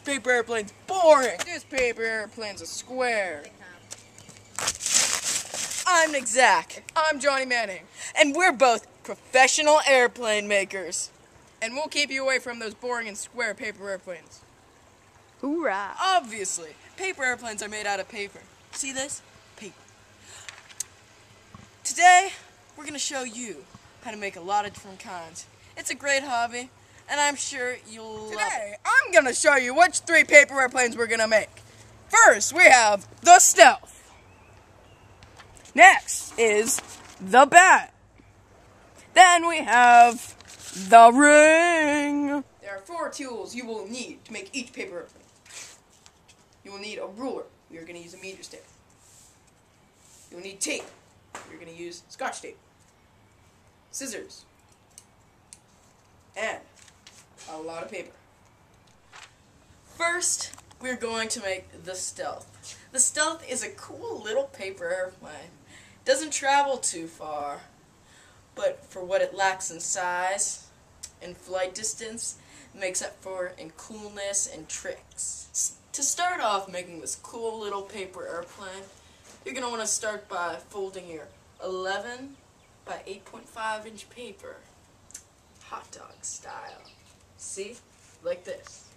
paper airplane's boring. This paper airplane's a square. I'm Nick Zach. I'm Johnny Manning. And we're both professional airplane makers. And we'll keep you away from those boring and square paper airplanes. Hoorah! Obviously, paper airplanes are made out of paper. See this? Paper. Today, we're going to show you how to make a lot of different kinds. It's a great hobby, and I'm sure you'll love it. Today, I'm going to show you which 3 paper airplanes we're going to make. First, we have the Stealth. Next is the Bat. Then we have the Ring. There are 4 tools you will need to make each paper airplane. You will need a ruler. We are going to use a meter stick. You will need tape. You're going to use Scotch tape, scissors, and a lot of paper. First, we're going to make the Stealth. The Stealth is a cool little paper airplane. It doesn't travel too far, but for what it lacks in size and flight distance, it makes up for in coolness and tricks. To start off making this cool little paper airplane, you're going to want to start by folding your 11 by 8.5 inch paper, hot dog style. See? Like this.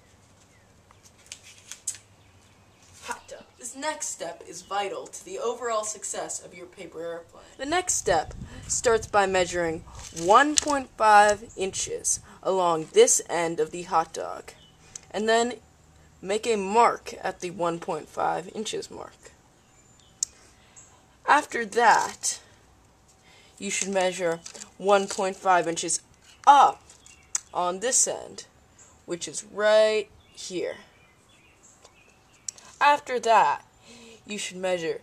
Hot dog. This next step is vital to the overall success of your paper airplane. The next step starts by measuring 1.5 inches along this end of the hot dog, and then make a mark at the 1.5 inches mark. After that, you should measure 1.5 inches up on this end, which is right here. After that, you should measure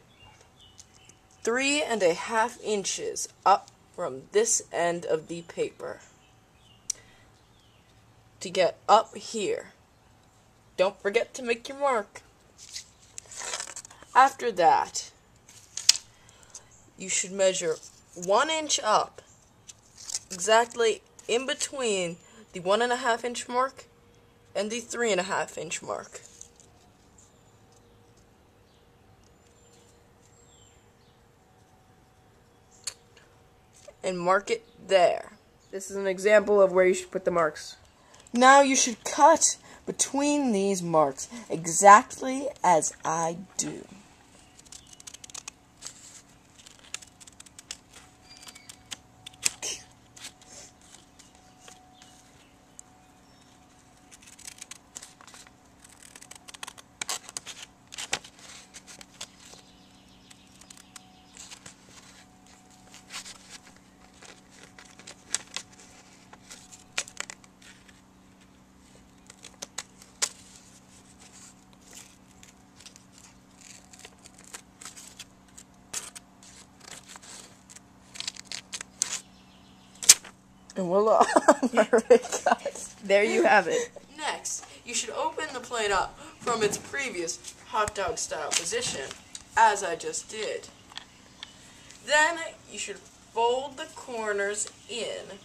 3.5 inches up from this end of the paper to get up here. Don't forget to make your mark. After that, you should measure 1 inch up, exactly in between the 1.5 inch mark and the 3.5 inch mark. And mark it there. This is an example of where you should put the marks. Now you should cut between these marks exactly as I do. And voila! There you have it. Next, you should open the plane up from its previous hot dog style position, as I just did. Then you should fold the corners in.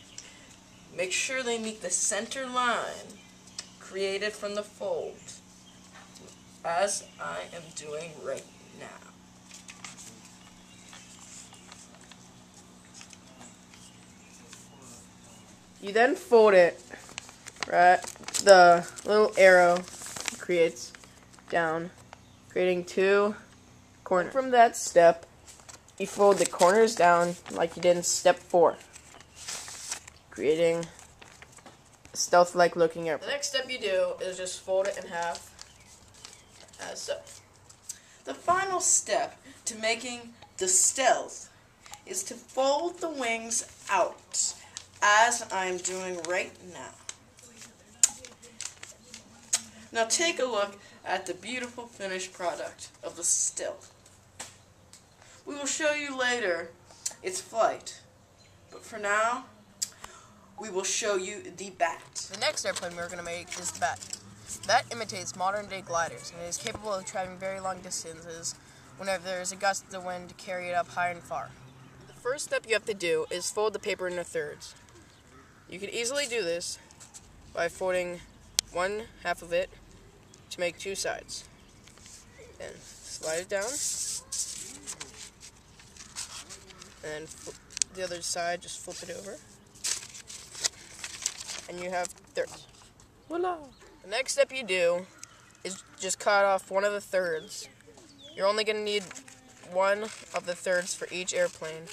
Make sure they meet the center line created from the fold, as I am doing right now. You then fold it, right? The little arrow creates down, creating 2 corners. From that step, you fold the corners down like you did in step 4, creating a stealth-like looking airplane. The next step you do is just fold it in half, as so. The final step to making the Stealth is to fold the wings out, as I'm doing right now. Now take a look at the beautiful finished product of the Stealth. We will show you later its flight, but for now, we will show you the Bat. The next airplane we're going to make is the Bat. The Bat imitates modern-day gliders and is capable of traveling very long distances whenever there is a gust of the wind to carry it up high and far. The first step you have to do is fold the paper into thirds. You can easily do this by folding one half of it to make two sides. Then slide it down. And the other side, just flip it over. And you have thirds. Voila! The next step you do is just cut off one of the thirds. You're only going to need one of the thirds for each airplane.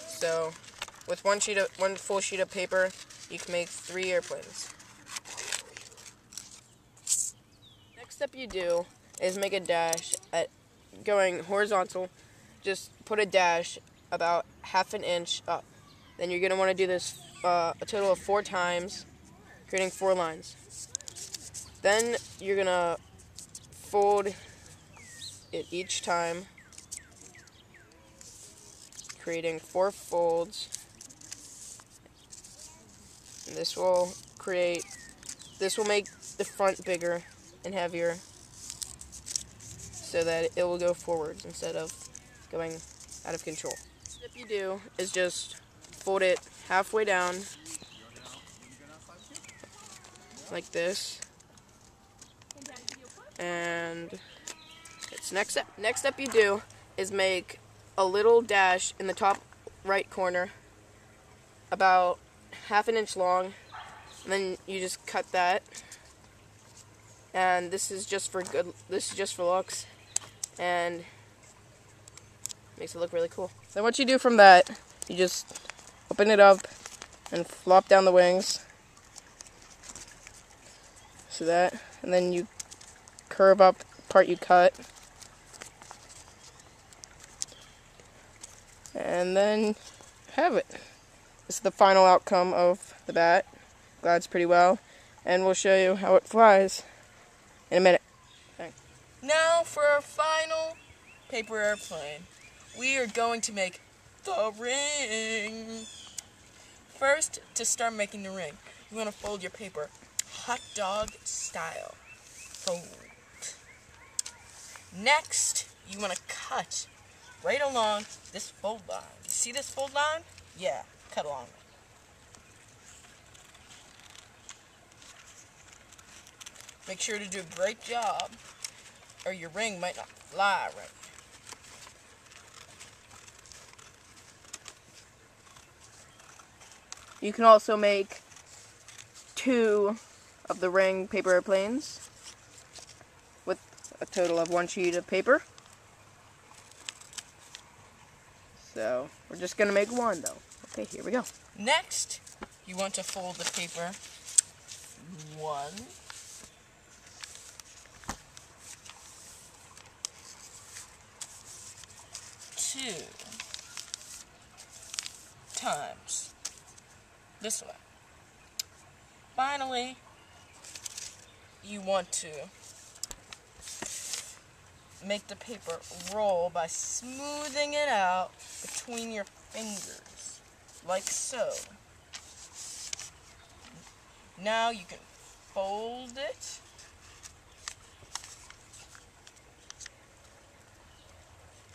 So, with one full sheet of paper, you can make 3 airplanes. Next step you do is make a dash at going horizontal. Just put a dash about ½ an inch up. Then you're going to want to do this a total of 4 times, creating 4 lines. Then you're going to fold it each time, creating 4 folds. And this will make the front bigger and heavier so that it will go forwards instead of going out of control. The step you do is just fold it halfway down like this, and it's next step you do is make a little dash in the top right corner about ½ an inch long, and then you just cut that, and this is just for looks, and makes it look really cool. Then what you do from that, you just open it up and flop down the wings. So that, and then you curve up the part you cut. And then have it. This is the final outcome of the bat. Glides pretty well. And we'll show you how it flies in a minute. Thanks. Now for our final paper airplane. We are going to make the ring. First, to start making the ring, you want to fold your paper hot dog style. Fold. Next, you want to cut right along this fold line. You see this fold line? Yeah, cut along it. Make sure to do a great job, or your ring might not fly right. You can also make 2 of the ring paper airplanes with a total of 1 sheet of paper. So we're just going to make 1 though. Okay, here we go. Next, you want to fold the paper 1, 2 times this way. Finally, you want to make the paper roll by smoothing it out between your fingers, like so. Now you can fold it,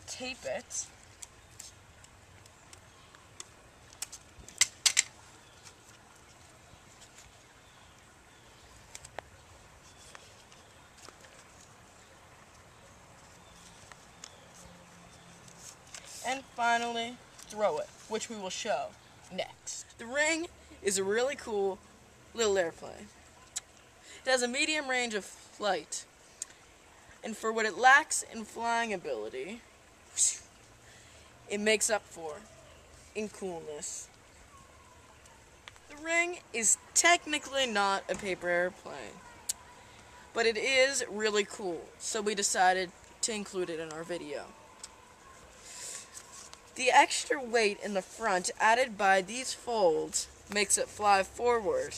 tape it, and finally throw it, which we will show next. The ring is a really cool little airplane. It has a medium range of flight, and for what it lacks in flying ability, it makes up for in coolness. The ring is technically not a paper airplane, but it is really cool, so we decided to include it in our video. The extra weight in the front added by these folds makes it fly forward,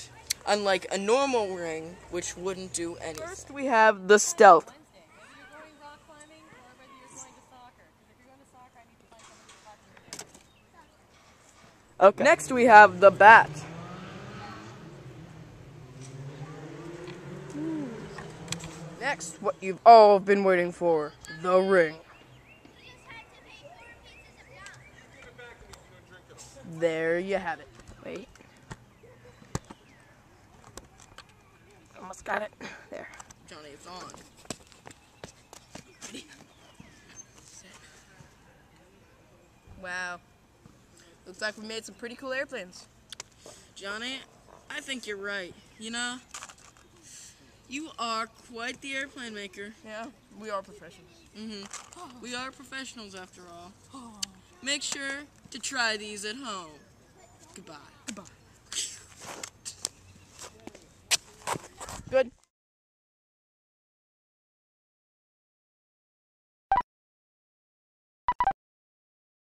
unlike a normal ring, which wouldn't do anything. First we have the Stealth. Okay. Next we have the Bat. Next, what you've all been waiting for, the ring. There you have it. Wait. Almost got it. There. Johnny, it's on. Ready? Set. Wow. Looks like we made some pretty cool airplanes. Johnny, I think you're right. You know, you are quite the airplane maker. Yeah, we are professionals. Mm-hmm. We are professionals after all. Make sure to try these at home. Goodbye. Good.